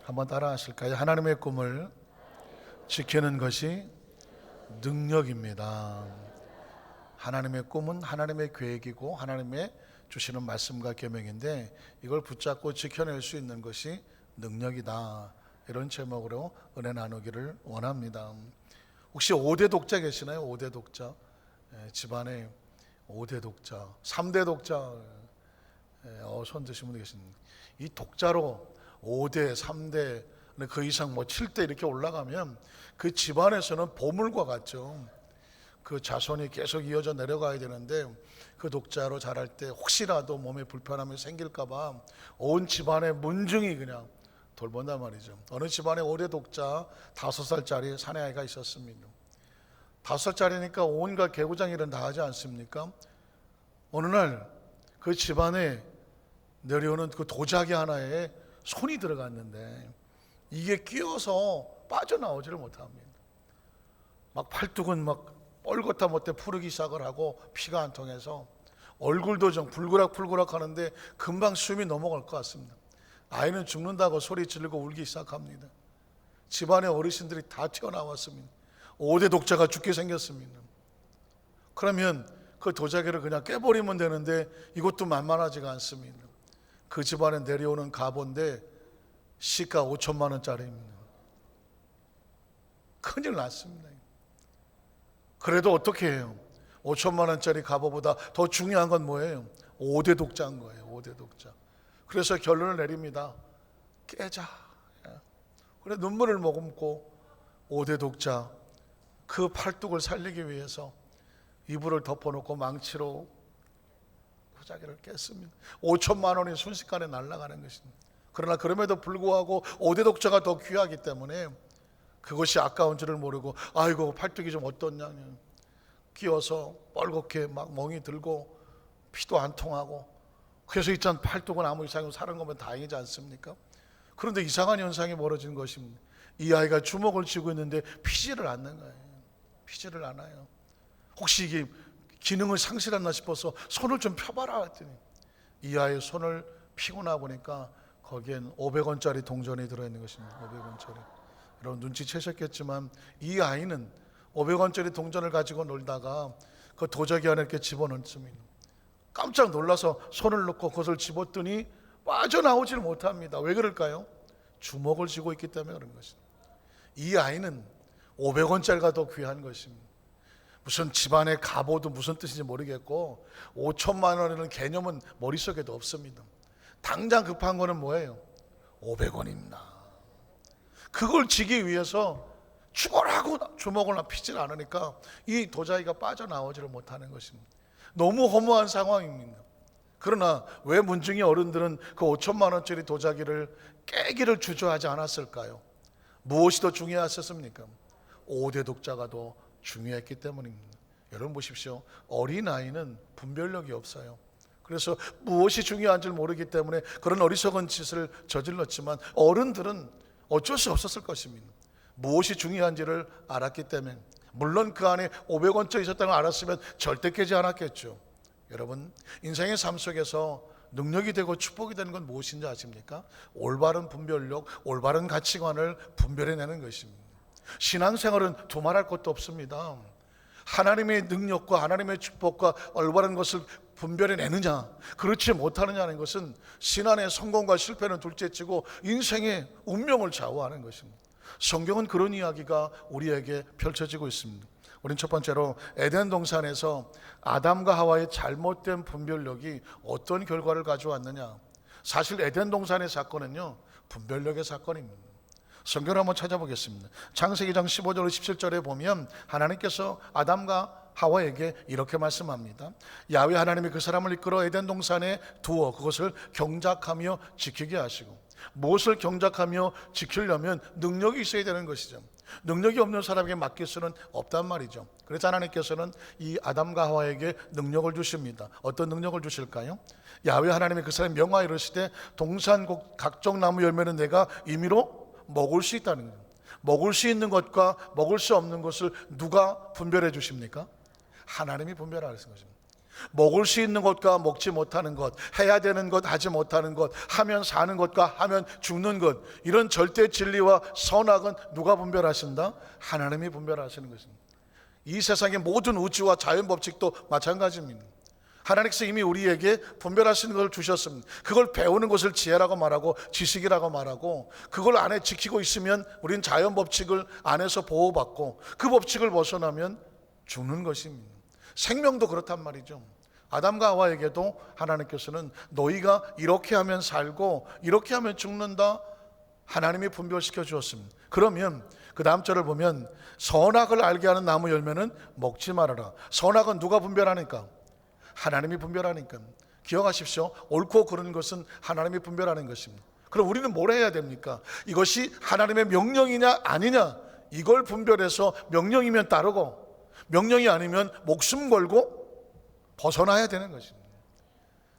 한번 따라 하실까요? 하나님의 꿈을 지키는 것이 능력입니다. 하나님의 꿈은 하나님의 계획이고 하나님의 주시는 말씀과 계명인데 이걸 붙잡고 지켜낼 수 있는 것이 능력이다. 이런 제목으로 은혜 나누기를 원합니다. 혹시 5대 독자 계시나요? 5대 독자. 집안에 5대 독자, 3대 독자, 손 드신 분이 계십니다. 이 독자로 5대, 3대, 그 이상 7대 이렇게 올라가면 그 집안에서는 보물과 같죠. 그 자손이 계속 이어져 내려가야 되는데 그 독자로 자랄 때 혹시라도 몸에 불편함이 생길까봐 온 집안의 문중이 그냥 돌본단 말이죠. 어느 집안에 5대 독자 5살짜리 사내아이가 있었습니다. 5살짜리니까 온갖 개구장일은 다 하지 않습니까? 어느 날 그 집안에 내려오는 그 도자기 하나에 손이 들어갔는데 이게 끼어서 빠져나오지를 못합니다. 막 팔뚝은 막 뻘겋다 못해 푸르기 시작을 하고 피가 안 통해서 얼굴도 좀 불그락 하는데 금방 숨이 넘어갈 것 같습니다. 아이는 죽는다고 소리 지르고 울기 시작합니다. 집안의 어르신들이 다 튀어나왔습니다. 5대 독자가 죽게 생겼습니다. 그러면 그 도자기를 그냥 깨버리면 되는데 이것도 만만하지가 않습니다. 그 집안에 내려오는 갑오인데 시가 5천만 원짜리입니다. 큰일 났습니다. 그래도 어떻게 해요? 5천만 원짜리 갑오보다 더 중요한 건 뭐예요? 5대 독자인 거예요. 5대 독자. 그래서 결론을 내립니다. 깨자. 그래 눈물을 머금고 5대 독자 그 팔뚝을 살리기 위해서 이불을 덮어놓고 망치로 도자기를 깼습니다. 5천만 원이 순식간에 날아가는 것입니다. 그러나 그럼에도 불구하고 5대 독자가 더 귀하기 때문에 그것이 아까운 줄을 모르고 아이고 팔뚝이 좀 어떻냐 끼어서 뻘겋게 막 멍이 들고 피도 안 통하고 그래서 있잖아 팔뚝은 아무 이상이 사는 거면 다행이지 않습니까? 그런데 이상한 현상이 벌어진 것입니다. 이 아이가 주먹을 쥐고 있는데 피지를 않는 거예요. 피지를 않아요. 혹시 이게 기능을 상실했나 싶어서 손을 좀 펴봐라 했더니 이 아이의 손을 피고 나 보니까 거기엔 500원짜리 동전이 들어있는 것입니다. 500원짜리. 여러분 눈치채셨겠지만 이 아이는 500원짜리 동전을 가지고 놀다가 그 도자기 안에 이렇게 집어넣습니다. 깜짝 놀라서 손을 넣고 그것을 집었더니 빠져나오질 못합니다. 왜 그럴까요? 주먹을 쥐고 있기 때문에 그런 것입니다. 이 아이는 500원짜리가 더 귀한 것입니다. 무슨 집안의 갑오도 무슨 뜻인지 모르겠고 5천만 원이라는 개념은 머릿속에도 없습니다. 당장 급한 거는 뭐예요? 500원입니다. 그걸 지기 위해서 죽어라고 주먹을 피질 않으니까 이 도자기가 빠져나오지를 못하는 것입니다. 너무 허무한 상황입니다. 그러나 왜 문중이 어른들은 그 5천만 원짜리 도자기를 깨기를 주저하지 않았을까요? 무엇이 더 중요했었습니까? 5대 독자가 더 중요했기 때문입니다. 여러분 보십시오. 어린아이는 분별력이 없어요. 그래서 무엇이 중요한 줄 모르기 때문에 그런 어리석은 짓을 저질렀지만 어른들은 어쩔 수 없었을 것입니다. 무엇이 중요한지를 알았기 때문에 물론 그 안에 500원짜리 있었다는 걸 알았으면 절대 깨지 않았겠죠. 여러분 인생의 삶 속에서 능력이 되고 축복이 되는 건 무엇인지 아십니까? 올바른 분별력, 올바른 가치관을 분별해내는 것입니다. 신앙생활은 두말할 것도 없습니다. 하나님의 능력과 하나님의 축복과 올바른 것을 분별해내느냐 그렇지 못하느냐는 것은 신앙의 성공과 실패는 둘째치고 인생의 운명을 좌우하는 것입니다. 성경은 그런 이야기가 우리에게 펼쳐지고 있습니다. 우린 첫 번째로 에덴 동산에서 아담과 하와의 잘못된 분별력이 어떤 결과를 가져왔느냐. 사실 에덴 동산의 사건은요 분별력의 사건입니다. 성경을 한번 찾아보겠습니다. 창세기 장 15절 17절에 보면 하나님께서 아담과 하와에게 이렇게 말씀합니다. 야훼 하나님이 그 사람을 이끌어 에덴 동산에 두어 그것을 경작하며 지키게 하시고, 무엇을 경작하며 지키려면 능력이 있어야 되는 것이죠. 능력이 없는 사람에게 맡길 수는 없단 말이죠. 그래서 하나님께서는 이 아담과 하와에게 능력을 주십니다. 어떤 능력을 주실까요? 야훼 하나님이 그 사람에 명하여 이르시되 동산 각종 나무 열매는 내가 임의로 먹을 수 있다는 거예요. 먹을 수 있는 것과 먹을 수 없는 것을 누가 분별해 주십니까? 하나님이 분별하시는 것입니다. 먹을 수 있는 것과 먹지 못하는 것, 해야 되는 것, 하지 못하는 것, 하면 사는 것과 하면 죽는 것, 이런 절대 진리와 선악은 누가 분별하신다? 하나님이 분별하시는 것입니다. 이 세상의 모든 우주와 자연 법칙도 마찬가지입니다. 하나님께서 이미 우리에게 분별하시는 것을 주셨습니다. 그걸 배우는 것을 지혜라고 말하고 지식이라고 말하고, 그걸 안에 지키고 있으면 우리는 자연 법칙을 안에서 보호받고, 그 법칙을 벗어나면 죽는 것입니다. 생명도 그렇단 말이죠. 아담과 하와에게도 하나님께서는 너희가 이렇게 하면 살고 이렇게 하면 죽는다, 하나님이 분별시켜 주었습니다. 그러면 그 다음 절을 보면 선악을 알게 하는 나무 열매는 먹지 말아라. 선악은 누가 분별하니까? 하나님이 분별하니까. 기억하십시오. 옳고 그른 것은 하나님이 분별하는 것입니다. 그럼 우리는 뭘 해야 됩니까? 이것이 하나님의 명령이냐 아니냐, 이걸 분별해서 명령이면 따르고, 명령이 아니면 목숨 걸고 벗어나야 되는 것입니다.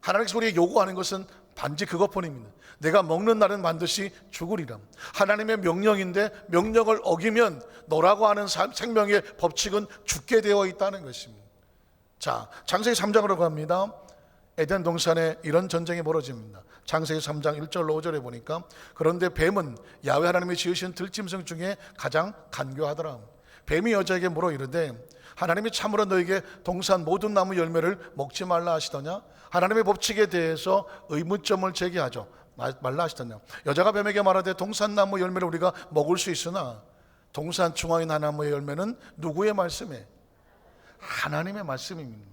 하나님께서 우리에게 요구하는 것은 단지 그것뿐입니다. 내가 먹는 날은 반드시 죽으리라. 하나님의 명령인데 명령을 어기면 너라고 하는 생명의 법칙은 죽게 되어 있다는 것입니다. 자, 창세기 3장으로 갑니다. 에덴 동산에 이런 전쟁이 벌어집니다. 창세기 3장 1절로 5절에 보니까, 그런데 뱀은 야훼 하나님이 지으신 들짐승 중에 가장 간교하더라. 뱀이 여자에게 물어 이르되 하나님이 참으로 너에게 동산 모든 나무 열매를 먹지 말라 하시더냐? 하나님의 법칙에 대해서 의문점을 제기하죠. 말라 하시더냐? 여자가 뱀에게 말하되 동산 나무 열매를 우리가 먹을 수 있으나 동산 중앙인 나무의 열매는 누구의 말씀에? 하나님의 말씀입니다.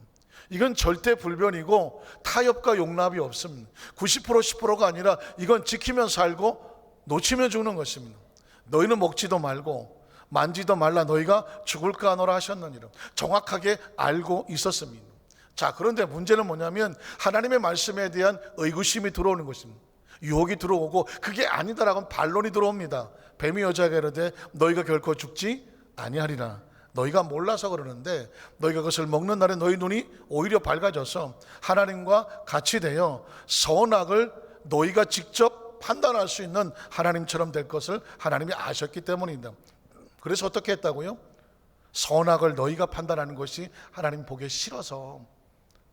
이건 절대 불변이고 타협과 용납이 없습니다. 90% 10%가 아니라 이건 지키면 살고 놓치면 죽는 것입니다. 너희는 먹지도 말고 만지도 말라, 너희가 죽을까 하노라 하셨느니라. 정확하게 알고 있었습니다. 자, 그런데 문제는 뭐냐면 하나님의 말씀에 대한 의구심이 들어오는 것입니다. 유혹이 들어오고 그게 아니다라고 반론이 들어옵니다. 뱀이 여자에게 이르되 너희가 결코 죽지 아니하리라. 너희가 몰라서 그러는데 너희가 그것을 먹는 날에 너희 눈이 오히려 밝아져서 하나님과 같이 되어 선악을 너희가 직접 판단할 수 있는 하나님처럼 될 것을 하나님이 아셨기 때문입니다. 그래서 어떻게 했다고요? 선악을 너희가 판단하는 것이 하나님 보기 싫어서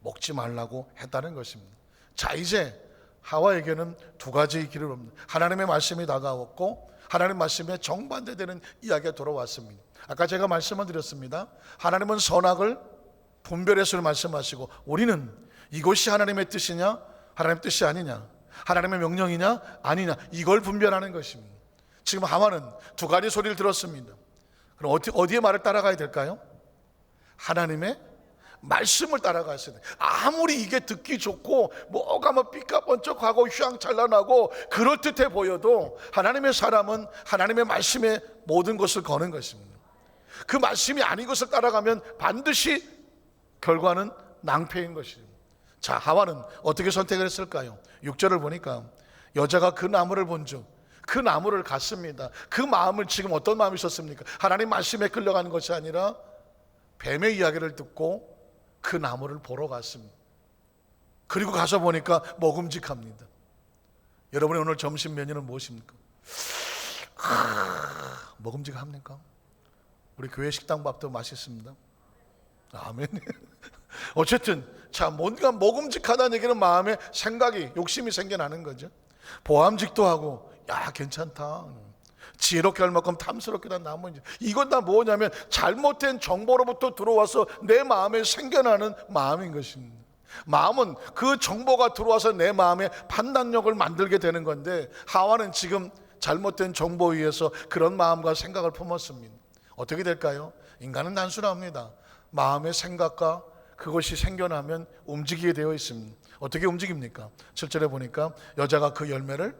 먹지 말라고 했다는 것입니다. 자, 이제 하와에게는 두 가지 길을 옵니다. 하나님의 말씀이 다가왔고 하나님 말씀에 정반대되는 이야기가 돌아왔습니다. 아까 제가 말씀을 드렸습니다. 하나님은 선악을 분별해서 말씀하시고, 우리는 이것이 하나님의 뜻이냐 하나님의 뜻이 아니냐, 하나님의 명령이냐 아니냐, 이걸 분별하는 것입니다. 지금 하와는 두 가지 소리를 들었습니다. 그럼 어디에 말을 따라가야 될까요? 하나님의 말씀을 따라가야 돼요. 아무리 이게 듣기 좋고 뭐가 삐까번쩍하고 휘황찬란하고 그럴듯해 보여도 하나님의 사람은 하나님의 말씀에 모든 것을 거는 것입니다. 그 말씀이 아닌 것을 따라가면 반드시 결과는 낭패인 것입니다. 자, 하와는 어떻게 선택을 했을까요? 6절을 보니까 여자가 그 나무를 본즉 그 나무를 갔습니다. 그 마음을 지금 어떤 마음이 있었습니까? 하나님 말씀에 끌려가는 것이 아니라 뱀의 이야기를 듣고 그 나무를 보러 갔습니다. 그리고 가서 보니까 먹음직합니다. 여러분의 오늘 점심 메뉴는 무엇입니까? 먹음직합니까? 우리 교회 식당밥도 맛있습니다. 아멘. 어쨌든 자, 뭔가 먹음직하다는 얘기는 마음에 생각이, 욕심이 생겨나는 거죠. 보암직도 하고, 야, 괜찮다, 지혜롭게 할 만큼 탐스럽게 난 나무인지. 이건 다 뭐냐면 잘못된 정보로부터 들어와서 내 마음에 생겨나는 마음인 것입니다. 마음은 그 정보가 들어와서 내 마음의 판단력을 만들게 되는 건데, 하와는 지금 잘못된 정보에 의해서 그런 마음과 생각을 품었습니다. 어떻게 될까요? 인간은 단순합니다. 마음의 생각과 그것이 생겨나면 움직이게 되어 있습니다. 어떻게 움직입니까? 7절에 보니까 여자가 그 열매를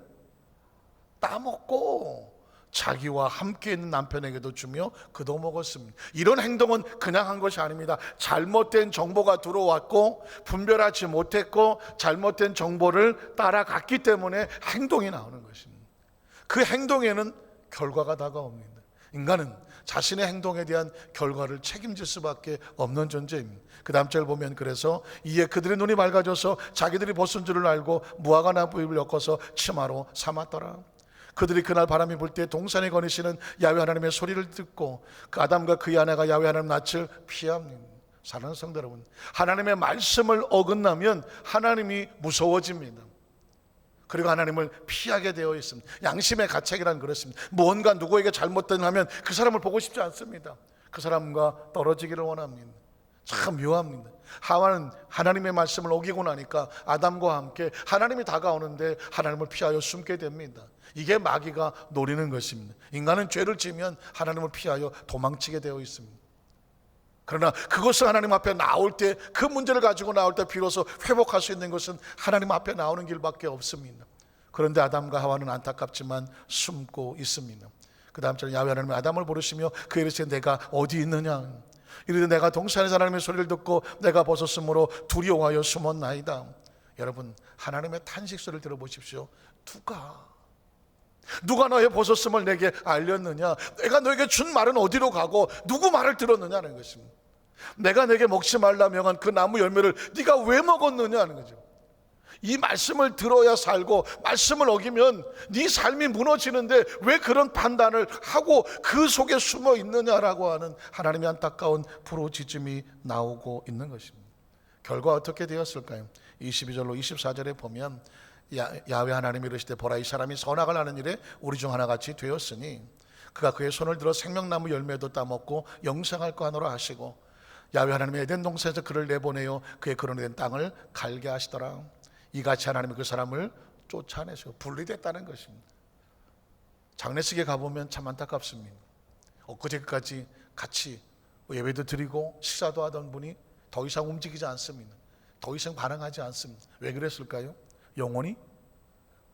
따먹고 자기와 함께 있는 남편에게도 주며 그도 먹었습니다. 이런 행동은 그냥 한 것이 아닙니다. 잘못된 정보가 들어왔고 분별하지 못했고 잘못된 정보를 따라갔기 때문에 행동이 나오는 것입니다. 그 행동에는 결과가 다가옵니다. 인간은 자신의 행동에 대한 결과를 책임질 수밖에 없는 존재입니다. 그 다음 절 보면, 그래서 이에 그들의 눈이 밝아져서 자기들이 벗은 줄을 알고 무화과 나무잎을 엮어서 치마로 삼았더라. 그들이 그날 바람이 불 때 동산에 거니시는 야훼 하나님의 소리를 듣고 그 아담과 그의 아내가 야훼 하나님 낯을 피합니다. 사랑하는 성도 여러분, 하나님의 말씀을 어긋나면 하나님이 무서워집니다. 그리고 하나님을 피하게 되어 있습니다. 양심의 가책이란 그렇습니다. 무언가 누구에게 잘못된 하면 그 사람을 보고 싶지 않습니다. 그 사람과 떨어지기를 원합니다. 참 묘합니다. 하와는 하나님의 말씀을 어기고 나니까 아담과 함께 하나님이 다가오는데 하나님을 피하여 숨게 됩니다. 이게 마귀가 노리는 것입니다. 인간은 죄를 지으면 하나님을 피하여 도망치게 되어 있습니다. 그러나 그것을 하나님 앞에 나올 때, 그 문제를 가지고 나올 때 비로소 회복할 수 있는 것은 하나님 앞에 나오는 길밖에 없습니다. 그런데 아담과 하와는 안타깝지만 숨고 있습니다. 그 다음 절에 야훼 하나님이 아담을 부르시며 그에게 이르시되 내가 어디 있느냐. 이르되 내가 동산에서 하나님의 소리를 듣고 내가 벗었으므로 두려워하여 숨었나이다. 여러분, 하나님의 탄식 소리를 들어보십시오. 누가 너의 벗었음을 내게 알렸느냐? 내가 너에게 준 말은 어디로 가고 누구 말을 들었느냐는 것입니다. 내가 내게 먹지 말라 명한 그 나무 열매를 네가 왜 먹었느냐는 거죠. 이 말씀을 들어야 살고 말씀을 어기면 네 삶이 무너지는데 왜 그런 판단을 하고 그 속에 숨어 있느냐라고 하는 하나님의 안타까운 부르짖음이 나오고 있는 것입니다. 결과 어떻게 되었을까요? 22절로 24절에 보면 야훼 하나님이 이르시되 보라, 이 사람이 선악을 하는 일에 우리 중 하나같이 되었으니 그가 그의 손을 들어 생명나무 열매도 따먹고 영생할 거 하노라 하시고, 야훼 하나님이 에덴 동산에서 그를 내보내어 그의 거론된 땅을 갈게 하시더라. 이같이 하나님이 그 사람을 쫓아내시고 분리됐다는 것입니다. 장례식에 가보면 참 안타깝습니다. 엊그제까지 같이 예배도 드리고 식사도 하던 분이 더 이상 움직이지 않습니다. 더 이상 반응하지 않습니다. 왜 그랬을까요? 영혼이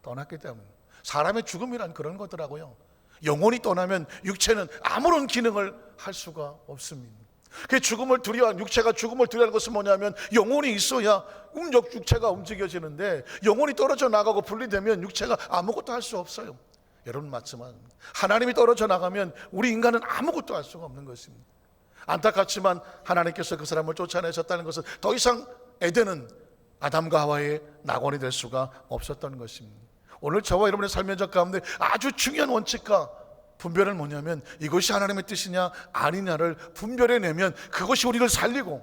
떠났기 때문에. 사람의 죽음이란 그런 거더라고요. 영혼이 떠나면 육체는 아무런 기능을 할 수가 없습니다. 그 죽음을 두려워하는, 육체가 죽음을 두려워하는 것은 뭐냐면 영혼이 있어야 육체가 움직여지는데 영혼이 떨어져 나가고 분리되면 육체가 아무것도 할 수 없어요. 여러분 맞지만 하나님이 떨어져 나가면 우리 인간은 아무것도 할 수가 없는 것입니다. 안타깝지만 하나님께서 그 사람을 쫓아내셨다는 것은 더 이상 에덴은 아담과 하와의 낙원이 될 수가 없었던 것입니다. 오늘 저와 여러분의 삶의 적 가운데 아주 중요한 원칙과 분별은 뭐냐면 이것이 하나님의 뜻이냐 아니냐를 분별해내면 그것이 우리를 살리고,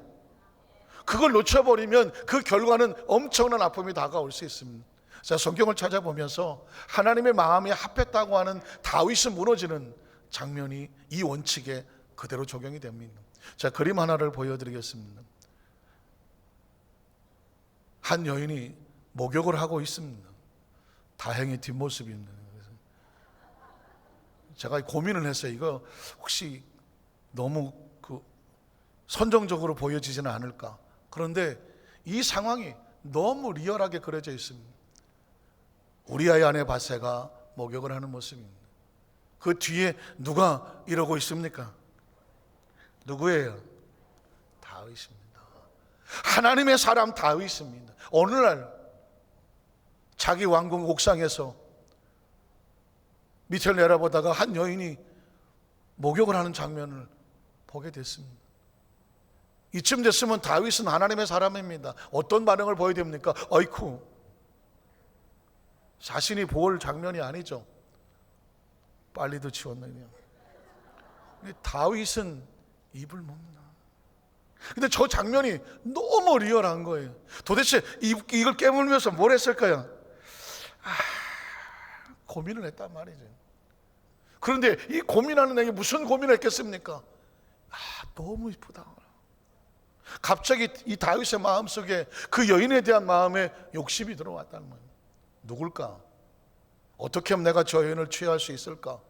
그걸 놓쳐버리면 그 결과는 엄청난 아픔이 다가올 수 있습니다. 자, 성경을 찾아보면서 하나님의 마음이 합했다고 하는 다윗이 무너지는 장면이 이 원칙에 그대로 적용이 됩니다. 자, 그림 하나를 보여드리겠습니다. 한 여인이 목욕을 하고 있습니다. 다행히 뒷모습입니다. 제가 고민을 했어요. 이거 혹시 너무 선정적으로 보여지지는 않을까. 그런데 이 상황이 너무 리얼하게 그려져 있습니다. 우리아의 아내 밧세가 목욕을 하는 모습입니다. 그 뒤에 누가 이러고 있습니까? 누구예요? 다윗입니다. 하나님의 사람 다윗입니다. 어느 날 자기 왕궁 옥상에서 밑을 내려보다가 한 여인이 목욕을 하는 장면을 보게 됐습니다. 이쯤 됐으면 다윗은 하나님의 사람입니다. 어떤 반응을 보여야 됩니까? 어이쿠, 자신이 볼 장면이 아니죠. 빨리도 치웠느냐. 다윗은 입을 먹나. 근데 저 장면이 너무 리얼한 거예요. 도대체 이걸 깨물면서 뭘 했을까요? 고민을 했단 말이죠. 그런데 이 고민하는 애가 무슨 고민을 했겠습니까? 너무 이쁘다. 갑자기 이 다윗의 마음속에 그 여인에 대한 마음에 욕심이 들어왔다는 거예요. 누굴까? 어떻게 하면 내가 저 여인을 취할 수 있을까?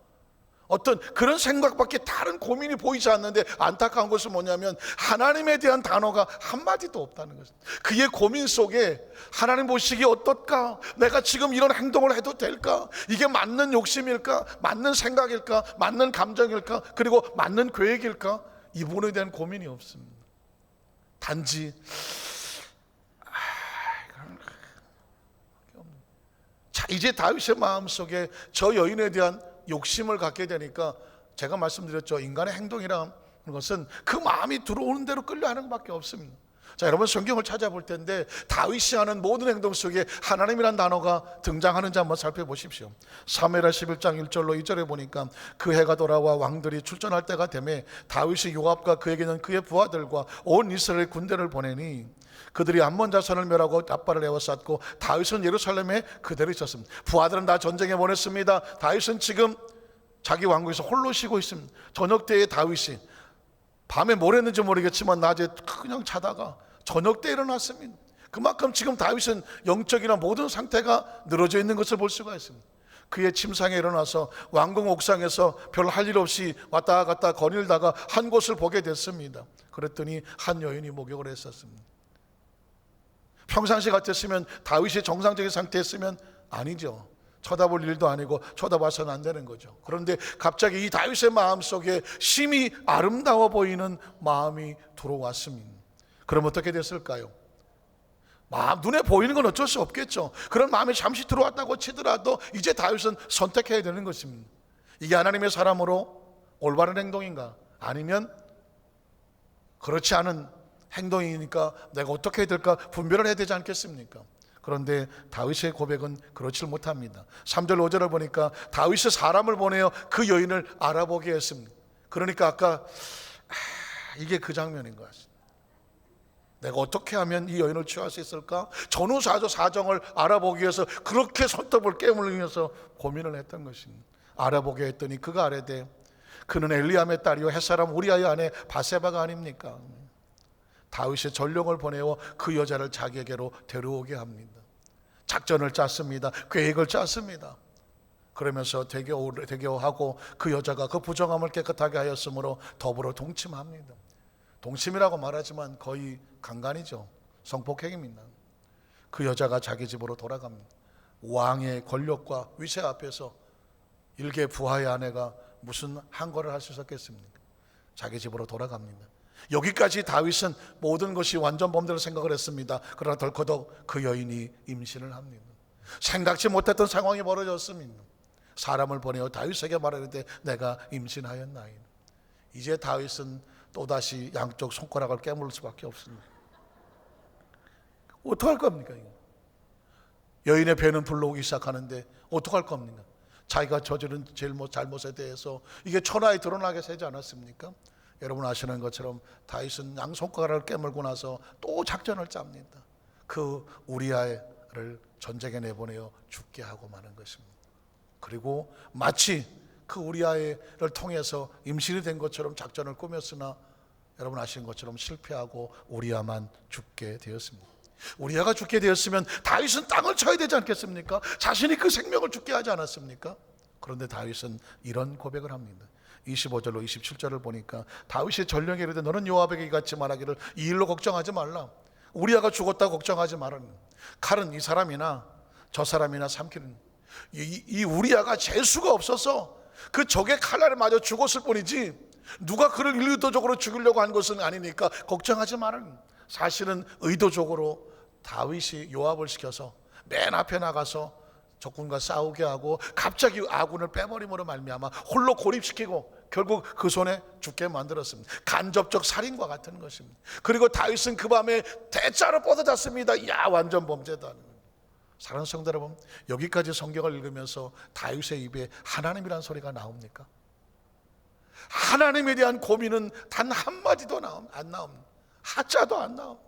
어떤 그런 생각밖에 다른 고민이 보이지 않는데, 안타까운 것은 뭐냐면 하나님에 대한 단어가 한마디도 없다는 것입니다. 그의 고민 속에 하나님 보시기에 어떨까? 내가 지금 이런 행동을 해도 될까? 이게 맞는 욕심일까? 맞는 생각일까? 맞는 감정일까? 그리고 맞는 계획일까? 이 부분에 대한 고민이 없습니다. 단지 자, 이제 다윗의 마음속에 저 여인에 대한 욕심을 갖게 되니까, 제가 말씀드렸죠. 인간의 행동이라는 것은 그 마음이 들어오는 대로 끌려 하는 것밖에 없습니다. 자, 여러분 성경을 찾아볼 텐데 다윗이 하는 모든 행동 속에 하나님이란 단어가 등장하는지 한번 살펴보십시오. 사무엘하 11장 1절로 2절에 보니까 그 해가 돌아와 왕들이 출전할 때가 되매 다윗이 요압과 그에게 있는 그의 부하들과 온 이스라엘 군대를 보내니 그들이 암몬 자손을 멸하고 납발을 에워쌌고 다윗은 예루살렘에 그대로 있었습니다. 부하들은 다 전쟁에 보냈습니다. 다윗은 지금 자기 왕궁에서 홀로 쉬고 있습니다. 저녁 때에 다윗이 밤에 뭘 했는지 모르겠지만 낮에 그냥 자다가 저녁 때 일어났습니다. 그만큼 지금 다윗은 영적이나 모든 상태가 늘어져 있는 것을 볼 수가 있습니다. 그의 침상에 일어나서 왕궁 옥상에서 별 할 일 없이 왔다 갔다 거닐다가 한 곳을 보게 됐습니다. 그랬더니 한 여인이 목욕을 했었습니다. 평상시 같았으면 다윗이 정상적인 상태였으면 아니죠. 쳐다볼 일도 아니고 쳐다봐서는 안 되는 거죠. 그런데 갑자기 이 다윗의 마음속에 심히 아름다워 보이는 마음이 들어왔습니다. 그럼 어떻게 됐을까요? 눈에 보이는 건 어쩔 수 없겠죠. 그런 마음이 잠시 들어왔다고 치더라도 이제 다윗은 선택해야 되는 것입니다. 이게 하나님의 사람으로 올바른 행동인가? 아니면 그렇지 않은 행동이니까 내가 어떻게 해야 될까 분별을 해야 되지 않겠습니까? 그런데 다윗의 고백은 그렇지 못합니다. 3절 5절을 보니까 다윗이 사람을 보내어 그 여인을 알아보게 했습니다. 그러니까 아까 이게 그 장면인 것 같습니다. 내가 어떻게 하면 이 여인을 취할 수 있을까? 전후사조 사정을 알아보기 위해서 그렇게 손톱을 깨물으면서 고민을 했던 것입니다. 알아보게 했더니 그가 아뢰되 그는 엘리암의 딸이요 햇사람 우리아의 아내 바세바가 아닙니까? 다윗이 전령을 보내어 그 여자를 자기에게로 데려오게 합니다. 작전을 짰습니다. 계획을 짰습니다. 그러면서 대교하고 그 여자가 그 부정함을 깨끗하게 하였으므로 더불어 동침합니다. 동침이라고 말하지만 거의 강간이죠. 성폭행입니다. 그 여자가 자기 집으로 돌아갑니다. 왕의 권력과 위세 앞에서 일개 부하의 아내가 무슨 한거를 할 수 있었겠습니까? 자기 집으로 돌아갑니다. 여기까지 다윗은 모든 것이 완전 범죄로 생각을 했습니다. 그러나 덜커덕 그 여인이 임신을 합니다. 생각지 못했던 상황이 벌어졌습니다. 사람을 보내어 다윗에게 말하는데 내가 임신하였나이다. 이제 다윗은 또다시 양쪽 손가락을 깨물 수밖에 없습니다. 어떡할 겁니까? 이거? 여인의 배는 불러오기 시작하는데 어떡할 겁니까? 자기가 저지른 잘못에 대해서 이게 천하에 드러나게 되지 않았습니까? 여러분 아시는 것처럼 다윗은 양손가락을 깨물고 나서 또 작전을 짭니다. 그 우리아를 전쟁에 내보내어 죽게 하고 마는 것입니다. 그리고 마치 그 우리아를 통해서 임신이 된 것처럼 작전을 꾸몄으나 여러분 아시는 것처럼 실패하고 우리아만 죽게 되었습니다. 우리아가 죽게 되었으면 다윗은 땅을 쳐야 되지 않겠습니까? 자신이 그 생명을 죽게 하지 않았습니까? 그런데 다윗은 이런 고백을 합니다. 25절로 27절을 보니까 다윗이 전령에 이르되 너는 요압에게 이같이 말하기를 이 일로 걱정하지 말라. 우리아가 죽었다고 걱정하지 말라. 칼은 이 사람이나 저 사람이나 삼키는 이 우리아가 재수가 없어서 그 적의 칼날에 맞아 죽었을 뿐이지 누가 그를 의도적으로 죽이려고 한 것은 아니니까 걱정하지 말라. 사실은 의도적으로 다윗이 요압을 시켜서 맨 앞에 나가서 적군과 싸우게 하고 갑자기 아군을 빼버림으로 말미암아 홀로 고립시키고 결국 그 손에 죽게 만들었습니다. 간접적 살인과 같은 것입니다. 그리고 다윗은 그 밤에 대자로 뻗어졌습니다. 야, 완전 범죄다. 사랑하는 성도 여러분, 여기까지 성경을 읽으면서 다윗의 입에 하나님이라는 소리가 나옵니까? 하나님에 대한 고민은 단 한마디도 안 나옵니다. 하자도 안 나옵니다.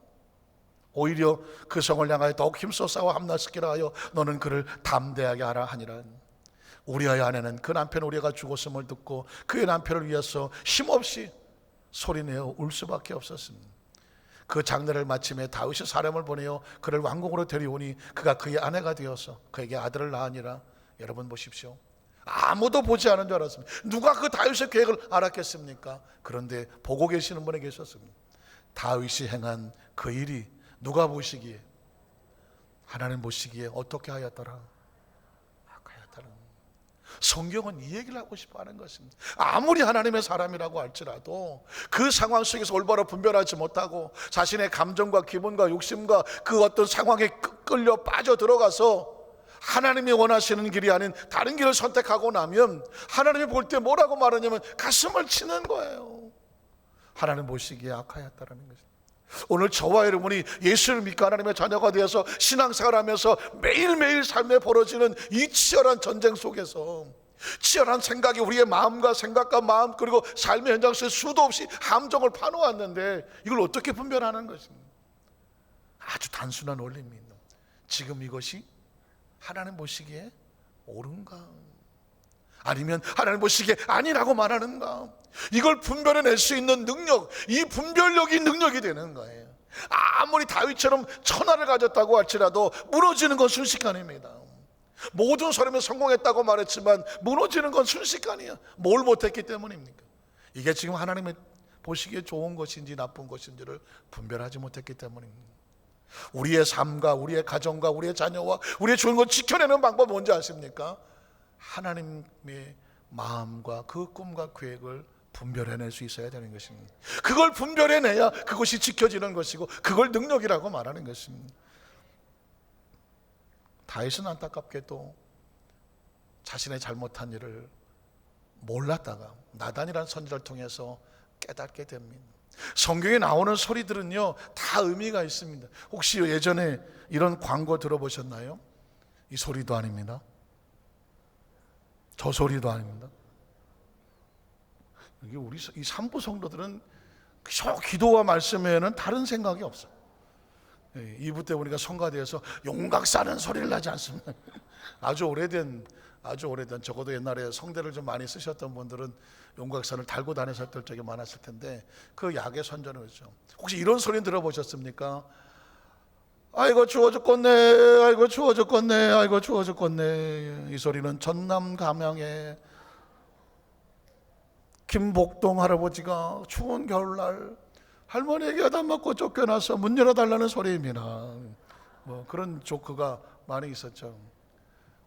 오히려 그 성을 향하여 더욱 힘써 싸워 함나시키라 하여 너는 그를 담대하게 하라 하니라. 우리아의 아내는 그 남편 우리아가 죽었음을 듣고 그의 남편을 위해서 힘없이 소리내어 울 수밖에 없었습니다. 그 장례를 마침에 다윗이 사람을 보내어 그를 왕궁으로 데려오니 그가 그의 아내가 되어서 그에게 아들을 낳으니라. 여러분 보십시오. 아무도 보지 않은 줄 알았습니다. 누가 그 다윗의 계획을 알았겠습니까? 그런데 보고 계시는 분이 계셨습니다. 다윗이 행한 그 일이 누가 보시기에, 하나님 보시기에 어떻게 하였더라? 악하였더라. 성경은 이 얘기를 하고 싶어 하는 것입니다. 아무리 하나님의 사람이라고 할지라도 그 상황 속에서 올바로 분별하지 못하고 자신의 감정과 기분과 욕심과 그 어떤 상황에 끌려 빠져 들어가서 하나님이 원하시는 길이 아닌 다른 길을 선택하고 나면 하나님이 볼 때 뭐라고 말하냐면 가슴을 치는 거예요. 하나님 보시기에 악하였다라는 것입니다. 오늘 저와 여러분이 예수를 믿고 하나님의 자녀가 되어서 신앙생활하면서 매일매일 삶에 벌어지는 이 치열한 전쟁 속에서 치열한 생각이 우리의 마음과 생각과 마음 그리고 삶의 현장 속에 수도 없이 함정을 파놓았는데 이걸 어떻게 분별하는 것입니까? 아주 단순한 원리입니다. 지금 이것이 하나님 보시기에 옳은가? 아니면 하나님 보시기에 아니라고 말하는가? 이걸 분별해낼 수 있는 능력, 이 분별력이 능력이 되는 거예요. 아무리 다윗처럼 천하를 가졌다고 할지라도 무너지는 건 순식간입니다. 모든 사람이 성공했다고 말했지만 무너지는 건 순식간이야. 뭘 못했기 때문입니까? 이게 지금 하나님이 보시기에 좋은 것인지 나쁜 것인지를 분별하지 못했기 때문입니다. 우리의 삶과 우리의 가정과 우리의 자녀와 우리의 좋은 것 지켜내는 방법 뭔지 아십니까? 하나님의 마음과 그 꿈과 계획을 분별해낼 수 있어야 되는 것입니다. 그걸 분별해내야 그것이 지켜지는 것이고 그걸 능력이라고 말하는 것입니다. 다윗은 안타깝게도 자신의 잘못한 일을 몰랐다가 나단이라는 선지자를 통해서 깨닫게 됩니다. 성경에 나오는 소리들은요 다 의미가 있습니다. 혹시 예전에 이런 광고 들어보셨나요? 이 소리도 아닙니다. 저 소리도 아닙니다. 이게 우리 이 산부 성도들은 기도와 말씀 외에는 다른 생각이 없어요. 2부 때 보니까 성가대에서 용각 싸는 소리를 하지 않습니다. 아주 오래된 적어도 옛날에 성대를 좀 많이 쓰셨던 분들은 용각산을 달고 다니셨을 적이 많았을 텐데 그 약의 선전을 했죠. 혹시 이런 소리 들어보셨습니까? 아이고 추워 죽겠네, 아이고 추워 죽겠네, 아이고 추워 죽겠네. 이 소리는 전남 감양의 김복동 할아버지가 추운 겨울날 할머니에게 야단 맞고 쫓겨나서 문 열어달라는 소리입니다. 뭐 그런 조크가 많이 있었죠.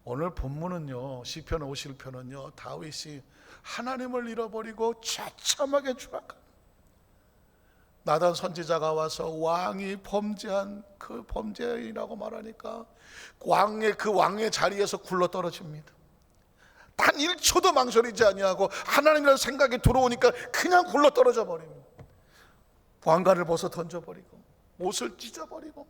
오늘 본문은요 시편 51편은요 다윗이 하나님을 잃어버리고 처참하게 추락한 나단 선지자가 와서 왕이 범죄한 그 범죄인이라고 말하니까 왕의 자리에서 굴러 떨어집니다. 단 1초도 망설이지 아니하고 하나님이라는 생각이 들어오니까 그냥 굴러 떨어져 버립니다. 왕관을 벗어 던져버리고 옷을 찢어버리고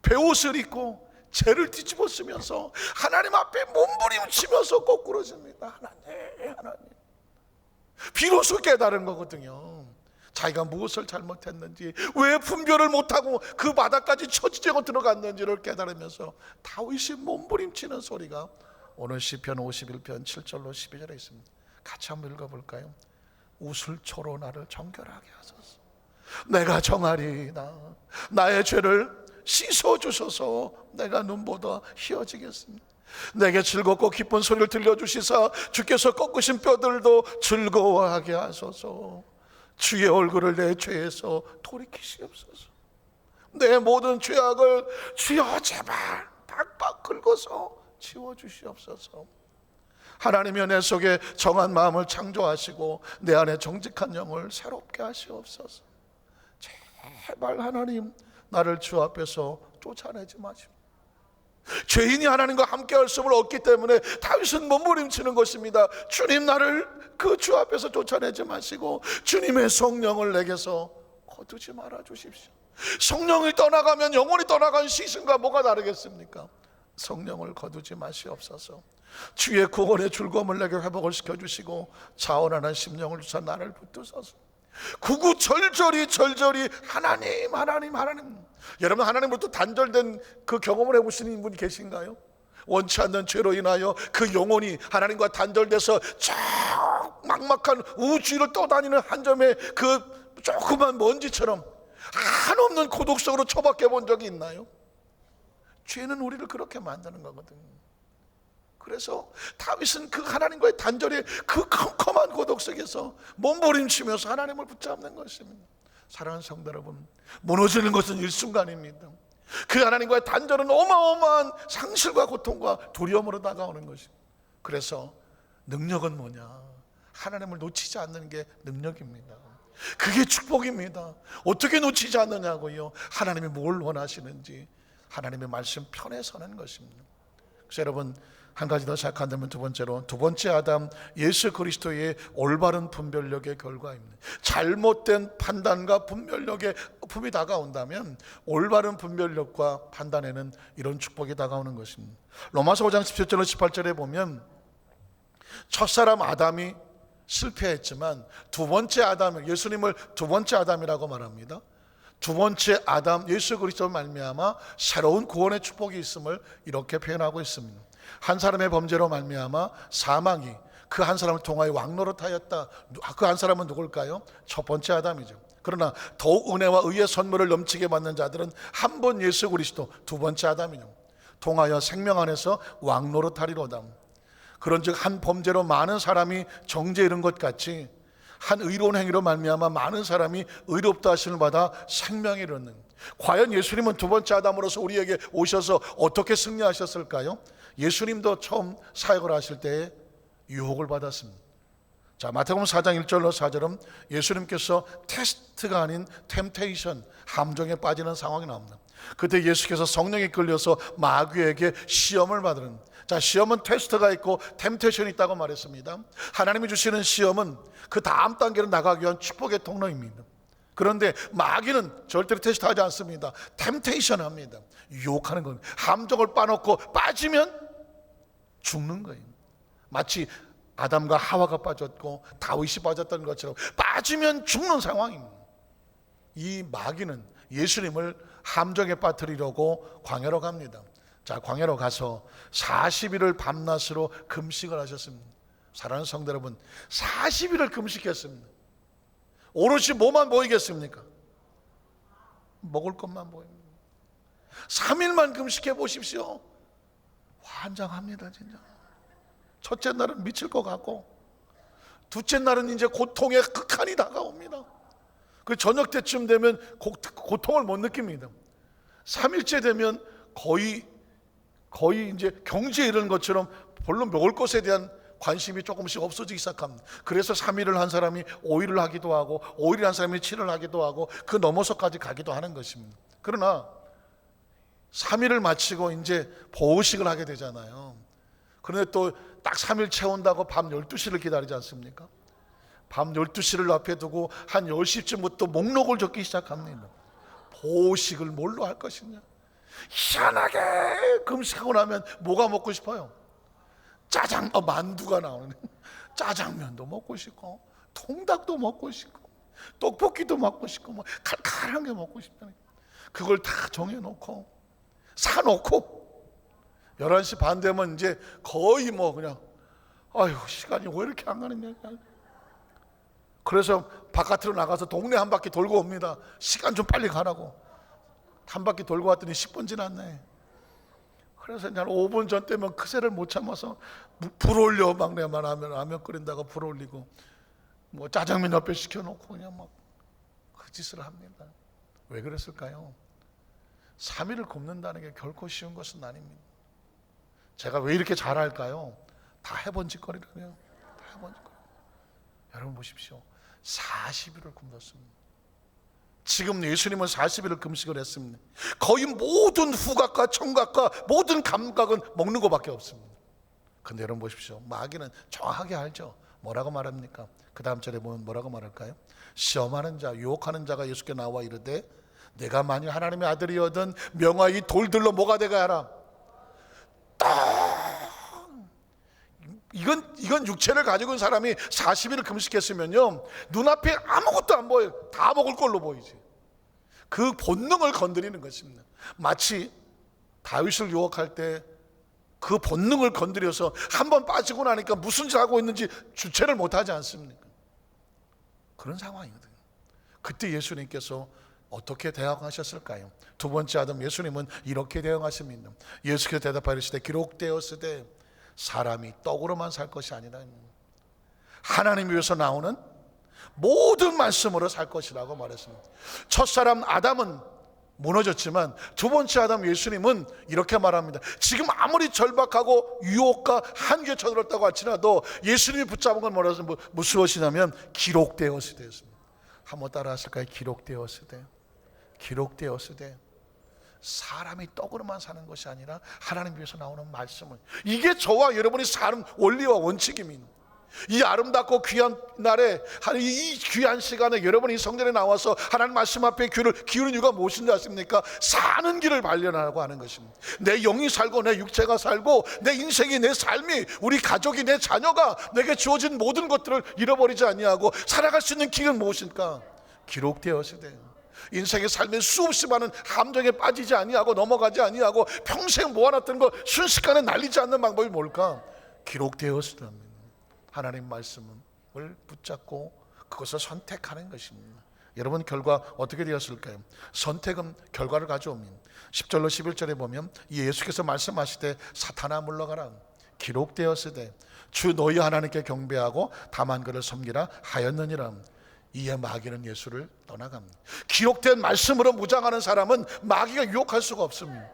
베옷을 입고 죄를 뒤집어 쓰면서 하나님 앞에 몸부림치면서 거꾸러집니다. 하나님 비로소 깨달은 거거든요. 자기가 무엇을 잘못했는지 왜 분별을 못하고 그 바닥까지 처지되고 들어갔는지를 깨달으면서 다윗이 몸부림치는 소리가 오늘 시편 51편 7절로 12절에 있습니다. 같이 한번 읽어볼까요? 우슬초로 나를 정결하게 하소서. 내가 정하리이다. 나의 죄를 씻어주셔서 내가 눈보다 희어지겠습니다. 내게 즐겁고 기쁜 소리를 들려주시사 주께서 꺾으신 뼈들도 즐거워하게 하소서. 주의 얼굴을 내 죄에서 돌이키시옵소서. 내 모든 죄악을 주여 제발 박박 긁어서 지워주시옵소서. 하나님이여 내 속에 정한 마음을 창조하시고 내 안에 정직한 영을 새롭게 하시옵소서. 제발 하나님 나를 주 앞에서 쫓아내지 마시고. 죄인이 하나님과 함께 할 수를 없기 때문에 다윗은 몸부림치는 것입니다. 주님 나를 그 주 앞에서 쫓아내지 마시고 주님의 성령을 내게서 거두지 말아 주십시오. 성령이 떠나가면 영혼이 떠나간 시신과 뭐가 다르겠습니까? 성령을 거두지 마시옵소서. 주의 구원의 즐거움을 내게 회복을 시켜주시고 자원하는 심령을 주사 나를 붙드소서. 구구절절히 하나님. 여러분 하나님으로부터 단절된 그 경험을 해보시는 분이 계신가요? 원치 않는 죄로 인하여 그 영혼이 하나님과 단절돼서 저 막막한 우주를 떠다니는 한 점의 그 조그만 먼지처럼 한없는 고독 속으로 처박혀 본 적이 있나요? 죄는 우리를 그렇게 만드는 거거든요. 그래서 다윗은 그 하나님과의 단절의 그 컴컴한 고독 속에서 몸부림치면서 하나님을 붙잡는 것입니다. 사랑하는 성도 여러분, 무너지는 것은 일순간입니다. 그 하나님과의 단절은 어마어마한 상실과 고통과 두려움으로 다가오는 것입니다. 그래서 능력은 뭐냐? 하나님을 놓치지 않는 게 능력입니다. 그게 축복입니다. 어떻게 놓치지 않느냐고요? 하나님이 뭘 원하시는지 하나님의 말씀 편에 서는 것입니다. 그래서 여러분 한 가지 더 시작한다면 두 번째로, 두 번째 아담 예수 그리스도의 올바른 분별력의 결과입니다. 잘못된 판단과 분별력의 품이 다가온다면 올바른 분별력과 판단에는 이런 축복이 다가오는 것입니다. 로마서 5장 17절로 18절에 보면 첫사람 아담이 실패했지만 두 번째 아담, 예수님을 두 번째 아담이라고 말합니다. 두 번째 아담 예수 그리스도 말미암아 새로운 구원의 축복이 있음을 이렇게 표현하고 있습니다. 한 사람의 범죄로 말미암아 사망이 그 한 사람을 통하여 왕노릇하였다. 그 한 사람은 누굴까요? 첫 번째 아담이죠. 그러나 더욱 은혜와 의의 선물을 넘치게 받는 자들은 한 번 예수 그리스도, 두 번째 아담이죠. 통하여 생명 안에서 왕노릇하리로다. 그런즉 한 범죄로 많은 사람이 정죄에 이른 것 같이 한 의로운 행위로 말미암아 많은 사람이 의롭다 하심을 받아 생명에 이르는. 과연 예수님은 두 번째 아담으로서 우리에게 오셔서 어떻게 승리하셨을까요? 예수님도 처음 사역을 하실 때에 유혹을 받았습니다. 자, 마태복음 4장 1절로 4절은 예수님께서 테스트가 아닌 템테이션, 함정에 빠지는 상황이 나옵니다. 그때 예수께서 성령에 끌려서 마귀에게 시험을 받으는, 자, 시험은 테스트가 있고 템테이션이 있다고 말했습니다. 하나님이 주시는 시험은 그 다음 단계로 나가기 위한 축복의 통로입니다. 그런데 마귀는 절대로 테스트하지 않습니다. 템테이션 합니다. 유혹하는 겁니다. 함정을 빠놓고 빠지면 죽는 거예요. 마치 아담과 하와가 빠졌고 다윗이 빠졌던 것처럼 빠지면 죽는 상황입니다. 이 마귀는 예수님을 함정에 빠뜨리려고 광야로 갑니다. 자, 광야로 가서 40일을 밤낮으로 금식을 하셨습니다. 사랑하는 성도 여러분, 40일을 금식했습니다. 오롯이 뭐만 보이겠습니까? 먹을 것만 보입니다. 3일만 금식해 보십시오. 환장합니다, 진짜. 첫째 날은 미칠 것 같고, 둘째 날은 이제 고통의 극한이 다가옵니다. 그 저녁 때쯤 되면 고통을 못 느낍니다. 3일째 되면 거의 이제 경지에 이르는 것처럼 별로 먹을 것에 대한 관심이 조금씩 없어지기 시작합니다. 그래서 3일을 한 사람이 5일을 하기도 하고 5일을 한 사람이 7일을 하기도 하고 그 넘어서까지 가기도 하는 것입니다. 그러나 3일을 마치고 이제 보호식을 하게 되잖아요. 그런데 또 딱 3일 채운다고 밤 12시를 기다리지 않습니까? 밤 12시를 앞에 두고 한 10시쯤부터 목록을 적기 시작합니다. 보호식을 뭘로 할 것이냐. 희한하게 금식하고 나면 뭐가 먹고 싶어요? 만두가 나오는 짜장면도 먹고 싶고 통닭도 먹고 싶고 떡볶이도 먹고 싶고 뭐 칼칼한 게 먹고 싶다니. 그걸 다 정해놓고 사놓고 11시 반 되면 이제 거의 뭐 그냥 아유 시간이 왜 이렇게 안 가느냐. 그래서 바깥으로 나가서 동네 한 바퀴 돌고 옵니다. 시간 좀 빨리 가라고. 한 바퀴 돌고 왔더니 10분 지났네. 그래서 이제 한 5분 전 때면 그새를 못 참아서 불 올려 막 내가 라면 끓인다고 불 올리고 뭐 짜장면 옆에 시켜놓고 그냥 막 그 짓을 합니다. 왜 그랬을까요? 3일을 굶는다는 게 결코 쉬운 것은 아닙니다. 제가 왜 이렇게 잘할까요? 다 해본 짓거리라고요. 다 해본 짓거리. 여러분 보십시오. 40일을 굶었습니다. 지금 예수님은 40일을 금식을 했습니다. 거의 모든 후각과 청각과 모든 감각은 먹는 것밖에 없습니다. 근데 여러분 보십시오. 마귀는 정확하게 알죠. 뭐라고 말합니까? 그 다음 절에 보면 뭐라고 말할까요? 시험하는 자, 유혹하는 자가 예수께 나와 이르되 내가 만일 하나님의 아들이거든 명하 이 돌들로 뭐가 되게 하라. 이건 육체를 가지고 있는 사람이 40일을 금식했으면요 눈앞에 아무것도 안 보여요. 다 먹을 걸로 보이지. 그 본능을 건드리는 것입니다. 마치 다윗을 유혹할 때 그 본능을 건드려서 한번 빠지고 나니까 무슨 짓을 하고 있는지 주체를 못하지 않습니까? 그런 상황이거든요. 그때 예수님께서 어떻게 대응하셨을까요? 두 번째 아담 예수님은 이렇게 대응하십니다. 예수께서 대답하시되 기록되었으되 사람이 떡으로만 살 것이 아니라 하나님 위에서 나오는 모든 말씀으로 살 것이라고 말했습니다. 첫사람 아담은 무너졌지만 두 번째 아담 예수님은 이렇게 말합니다. 지금 아무리 절박하고 유혹과 한계에 쳐들었다고 할지라도 예수님이 붙잡은 건 무슨 것이냐면 기록되었으되. 한번 따라 하실까요? 기록되었으되. 기록되었으되. 사람이 떡으로만 사는 것이 아니라 하나님 위해서 나오는 말씀을, 이게 저와 여러분이 사는 원리와 원칙입니다. 이 아름답고 귀한 날에, 이 귀한 시간에 여러분이 성전에 나와서 하나님 말씀 앞에 귀를 기울이는 이유가 무엇인지 아십니까? 사는 길을 발견하라고 하는 것입니다. 내 영이 살고 내 육체가 살고 내 인생이, 내 삶이, 우리 가족이, 내 자녀가 내게 주어진 모든 것들을 잃어버리지 아니하고 살아갈 수 있는 길은 무엇일까? 기록되었을 때 인생의 삶에 수없이 많은 함정에 빠지지 아니하고 넘어가지 아니하고 평생 모아놨던 거 순식간에 날리지 않는 방법이 뭘까? 기록되었을 때입니다. 하나님 말씀을 붙잡고 그것을 선택하는 것입니다. 여러분, 결과 어떻게 되었을까요? 선택은 결과를 가져옵니다. 10절로 11절에 보면 예수께서 말씀하시되 사탄아 물러가라, 기록되었으되 주 너희 하나님께 경배하고 다만 그를 섬기라 하였느니라. 이에 마귀는 예수를 떠나갑니다. 기록된 말씀으로 무장하는 사람은 마귀가 유혹할 수가 없습니다.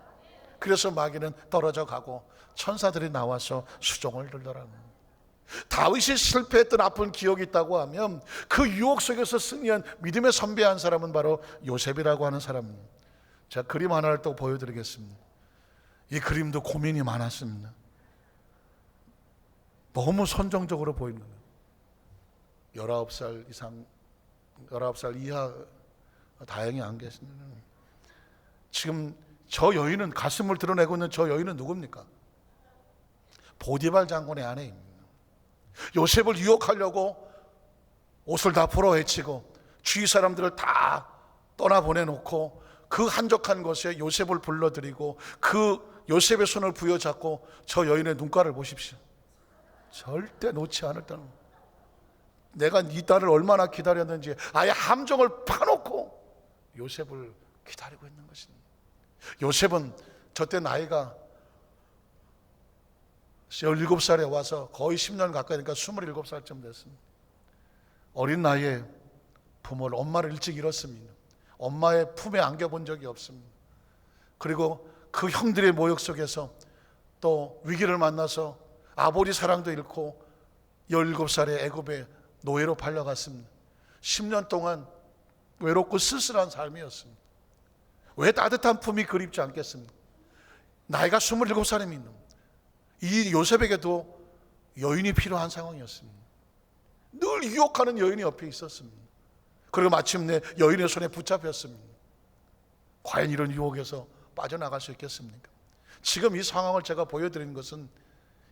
그래서 마귀는 떨어져 가고 천사들이 나와서 수종을 들더라. 다윗이 실패했던 아픈 기억이 있다고 하면 그 유혹 속에서 승리한 믿음의 선배한 사람은 바로 요셉이라고 하는 사람입니다. 제가 그림 하나를 또 보여드리겠습니다. 이 그림도 고민이 많았습니다. 너무 선정적으로 보이는 거예요. 19살 이상, 19살 이하 다행히 안 계시는, 지금 저 여인은, 가슴을 드러내고 있는 저 여인은 누굽니까? 보디발 장군의 아내입니다. 요셉을 유혹하려고 옷을 다 풀어헤치고 주위 사람들을 다 떠나보내놓고 그 한적한 곳에 요셉을 불러들이고 그 요셉의 손을 부여잡고 저 여인의 눈가를 보십시오. 절대 놓지 않을 때는, 내가 이 딸을 얼마나 기다렸는지 아예 함정을 파놓고 요셉을 기다리고 있는 것입니다. 요셉은 저때 나이가 17살에 와서 거의 10년 가까이 되니까 27살쯤 됐습니다. 어린 나이에 부모를, 엄마를 일찍 잃었습니다. 엄마의 품에 안겨본 적이 없습니다. 그리고 그 형들의 모욕 속에서 또 위기를 만나서 아버지 사랑도 잃고 17살에 애굽에 노예로 팔려갔습니다. 10년 동안 외롭고 쓸쓸한 삶이었습니다. 왜 따뜻한 품이 그립지 않겠습니까? 나이가 27살입니다. 이 요셉에게도 여인이 필요한 상황이었습니다. 늘 유혹하는 여인이 옆에 있었습니다. 그리고 마침내 여인의 손에 붙잡혔습니다. 과연 이런 유혹에서 빠져나갈 수 있겠습니까? 지금 이 상황을 제가 보여드리는 것은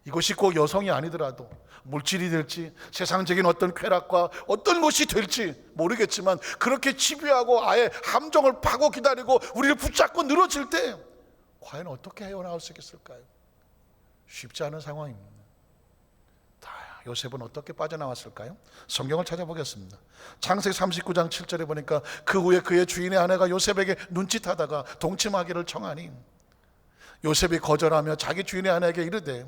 이것이 꼭 여성이 아니더라도 물질이 될지 세상적인 어떤 쾌락과 어떤 것이 될지 모르겠지만 그렇게 집요하고 아예 함정을 파고 기다리고 우리를 붙잡고 늘어질 때 과연 어떻게 헤어나올 수 있겠을까요? 쉽지 않은 상황입니다. 요셉은 어떻게 빠져나왔을까요? 성경을 찾아보겠습니다. 창세기 39장 7절에 보니까 그 후에 그의 주인의 아내가 요셉에게 눈짓하다가 동침하기를 청하니 요셉이 거절하며 자기 주인의 아내에게 이르되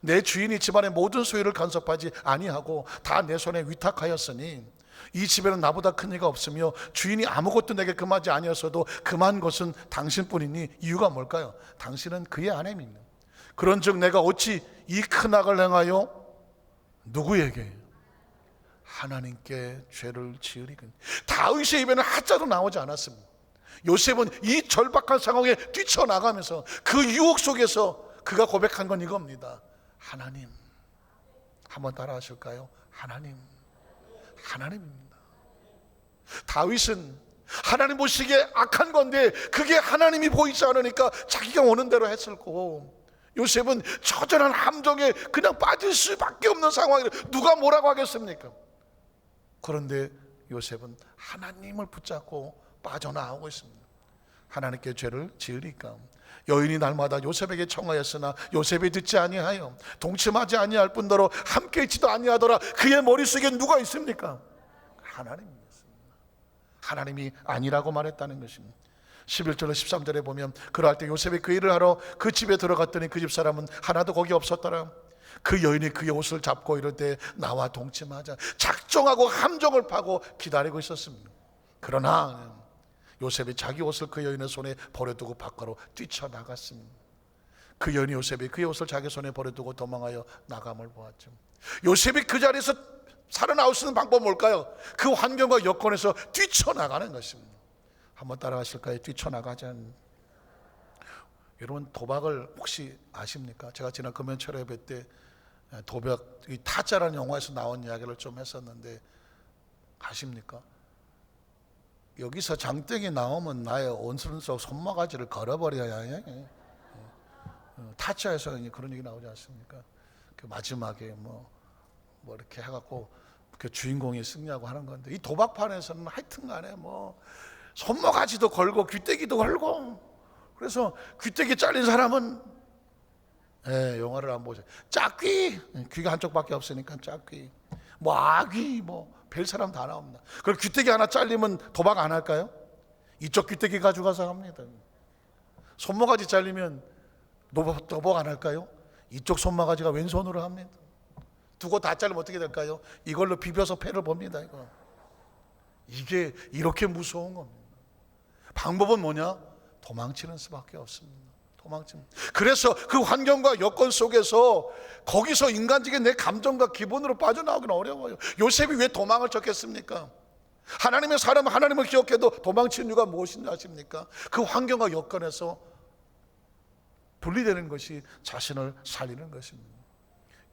내 주인이 집안의 모든 소유를 간섭하지 아니하고 다 내 손에 위탁하였으니 이 집에는 나보다 큰 이가 없으며 주인이 아무것도 내게 금하지 아니었어도 금한 것은 당신뿐이니 이유가 뭘까요? 당신은 그의 아내입니다. 그런즉 내가 어찌 이 큰 악을 행하여 누구에게? 하나님께 죄를 지으리까. 다윗의 입에는 한자도 나오지 않았습니다. 요셉은 이 절박한 상황에 뛰쳐나가면서 그 유혹 속에서 그가 고백한 건 이겁니다. 하나님. 한번 따라 하실까요? 하나님. 하나님입니다. 다윗은 하나님 보시기에 악한 건데 그게 하나님이 보이지 않으니까 자기가 오는 대로 했을 거고, 요셉은 처절한 함정에 그냥 빠질 수밖에 없는 상황이라 누가 뭐라고 하겠습니까? 그런데 요셉은 하나님을 붙잡고 빠져나오고 있습니다. 하나님께 죄를 지으리까. 여인이 날마다 요셉에게 청하였으나 요셉이 듣지 아니하여 동침하지 아니할 뿐더러 함께 있지도 아니하더라. 그의 머릿속에 누가 있습니까? 하나님이었습니다. 하나님이 아니라고 말했다는 것입니다. 11절로 13절에 보면 그러할 때 요셉이 그 일을 하러 그 집에 들어갔더니 그 집 사람은 하나도 거기 없었더라. 그 여인이 그의 옷을 잡고 이르되 나와 동침하자. 작정하고 함정을 파고 기다리고 있었습니다. 그러나 요셉이 자기 옷을 그 여인의 손에 버려두고 밖으로 뛰쳐나갔습니다. 그 여인이 요셉이 그의 옷을 자기 손에 버려두고 도망하여 나감을 보았죠. 요셉이 그 자리에서 살아나올 수 있는 방법은 뭘까요? 그 환경과 여건에서 뛰쳐나가는 것입니다. 한번 따라하실까요? 뛰쳐나가자. 여러분 도박을 혹시 아십니까? 제가 지난 금연철 예배 때 도박, 이 타짜라는 영화에서 나온 이야기를 좀 했었는데 아십니까? 여기서 장땡이 나오면 나의 온순속 손모가지를 걸어버려야 해. 타짜에서 그런 얘기 나오지 않습니까? 그 마지막에 뭐 이렇게 해갖고 그 주인공이 승리하고 하는 건데, 이 도박판에서는 하여튼간에 뭐 손모가지도 걸고 귀때기도 걸고, 그래서 귀때기 잘린 사람은 영화를 안 보죠. 짝귀, 귀가 한쪽밖에 없으니까 짝귀, 뭐 아귀, 뭐 별 사람 다 나옵니다. 그럼 귀때기 하나 잘리면 도박 안 할까요? 이쪽 귀때기 가져가서 합니다. 손모가지 잘리면 도박 안 할까요? 이쪽 손모가지가 왼손으로 합니다. 두고 다 잘리면 어떻게 될까요? 이걸로 비벼서 패를 봅니다. 이게 이렇게 무서운 겁니다. 방법은 뭐냐? 도망치는 수밖에 없습니다. 그래서 그 환경과 여건 속에서 거기서 인간적인 내 감정과 기본으로 빠져나오기는 어려워요. 요셉이 왜 도망을 쳤겠습니까? 하나님의 사람, 하나님을 기억해도 도망치는 이유가 무엇인지 아십니까? 그 환경과 여건에서 분리되는 것이 자신을 살리는 것입니다.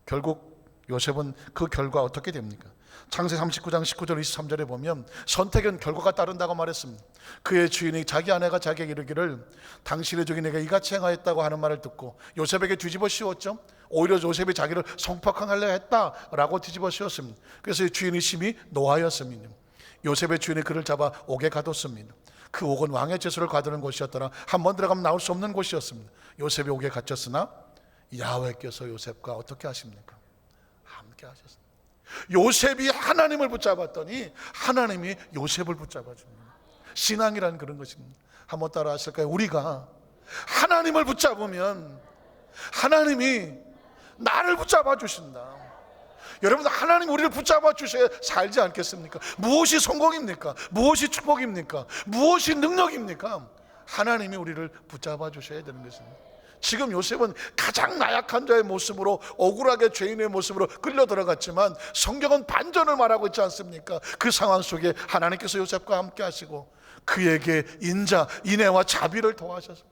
결국 요셉은 그 결과 어떻게 됩니까? 창세기 39장 19절 23절에 보면 선택은 결과가 따른다고 말했습니다. 그의 주인이 자기 아내가 자기에게 이르기를 당신의 종이 내가 이같이 행하였다고 하는 말을 듣고 요셉에게 뒤집어 씌웠죠. 오히려 요셉이 자기를 성폭행하려 했다라고 뒤집어 씌웠습니다. 그래서 주인이 심히 노하였습니다. 요셉의 주인이 그를 잡아 옥에 가뒀습니다. 그 옥은 왕의 제수를 가두는 곳이었더라 한 번 들어가면 나올 수 없는 곳이었습니다. 요셉이 옥에 갇혔으나 야훼께서 요셉과 어떻게 하십니까? 함께 하셨습니다. 요셉이 하나님을 붙잡았더니 하나님이 요셉을 붙잡아줍니다. 신앙이란 그런 것입니다. 한번 따라 하실까요? 우리가 하나님을 붙잡으면 하나님이 나를 붙잡아 주신다. 여러분, 하나님 우리를 붙잡아 주셔야 살지 않겠습니까? 무엇이 성공입니까? 무엇이 축복입니까? 무엇이 능력입니까? 하나님이 우리를 붙잡아 주셔야 되는 것입니다. 지금 요셉은 가장 나약한 자의 모습으로, 억울하게 죄인의 모습으로 끌려 들어갔지만 성경은 반전을 말하고 있지 않습니까? 그 상황 속에 하나님께서 요셉과 함께 하시고 그에게 인자, 인애와 자비를 더하셔서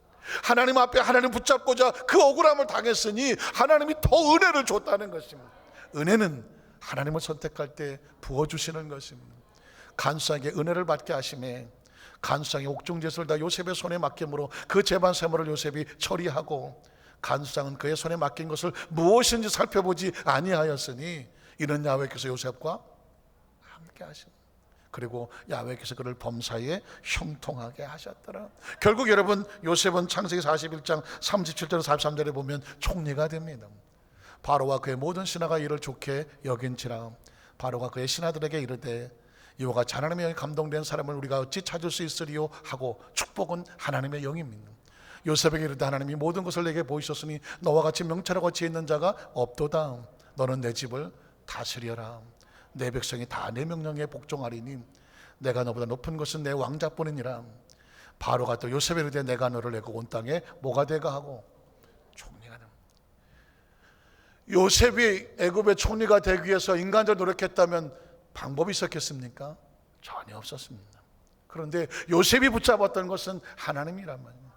하나님 앞에 하나님 붙잡고자 그 억울함을 당했으니 하나님이 더 은혜를 줬다는 것입니다. 은혜는 하나님을 선택할 때 부어주시는 것입니다. 간수에게 은혜를 받게 하심에 간수장이 옥중제수를 다 요셉의 손에 맡김으로 그 재반 세물을 요셉이 처리하고 간수장은 그의 손에 맡긴 것을 무엇인지 살펴보지 아니하였으니 이는 야훼께서 요셉과 함께 하십니다. 그리고 야훼께서 그를 범사에 형통하게 하셨더라. 결국 여러분, 요셉은 창세기 41장 37절 43절에 보면 총리가 됩니다. 바로와 그의 모든 신하가 이를 좋게 여긴지라 바로가 그의 신하들에게 이르되 이와 같이 하나님의 영에 감동된 사람을 우리가 어찌 찾을 수 있으리요 하고 축복은 하나님의 영입니다. 요셉에게 이르되 하나님이 모든 것을 내게 보이셨으니 너와 같이 명철하고 지혜 있는 자가 없도다. 너는 내 집을 다스려라. 내 백성이 다 내 명령에 복종하리니 내가 너보다 높은 것은 내 왕자뿐이니라. 바로가 또 요셉에 이르되 내가 너를 내고 온 땅에 뭐가 되가 하고 총리가 됩니다. 요셉이 애굽의 총리가 되기 위해서 인간적으로 노력했다면 방법이 있었겠습니까? 전혀 없었습니다. 그런데 요셉이 붙잡았던 것은 하나님이란 말입니다.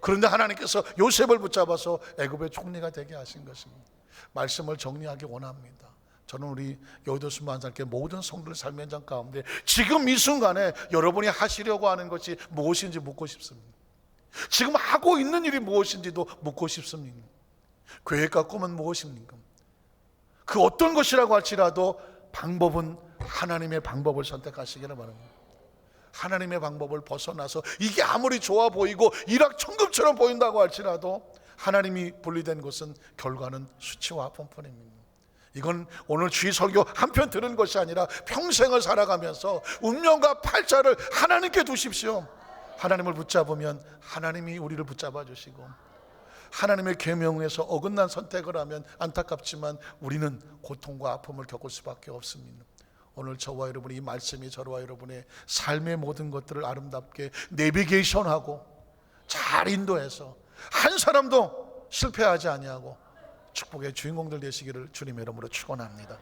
그런데 하나님께서 요셉을 붙잡아서 애굽의 총리가 되게 하신 것입니다. 말씀을 정리하기 원합니다. 저는 우리 여의도 순방산께 모든 성도들 삶의 현장 가운데 지금 이 순간에 여러분이 하시려고 하는 것이 무엇인지 묻고 싶습니다. 지금 하고 있는 일이 무엇인지도 묻고 싶습니다. 계획과 꿈은 무엇입니까? 그 어떤 것이라고 할지라도 방법은 하나님의 방법을 선택하시기를 바랍니다. 하나님의 방법을 벗어나서 이게 아무리 좋아 보이고 일확천금처럼 보인다고 할지라도 하나님이 분리된 것은 결과는 수치와 아픔뿐입니다. 이건 오늘 주일 설교 한편 들은 것이 아니라 평생을 살아가면서 운명과 팔자를 하나님께 두십시오. 하나님을 붙잡으면 하나님이 우리를 붙잡아 주시고 하나님의 계명에서 어긋난 선택을 하면 안타깝지만 우리는 고통과 아픔을 겪을 수밖에 없습니다. 오늘 저와 여러분이 이 말씀이 저와 여러분의 삶의 모든 것들을 아름답게 내비게이션하고 잘 인도해서 한 사람도 실패하지 아니하고 축복의 주인공들 되시기를 주님의 이름으로 축원합니다.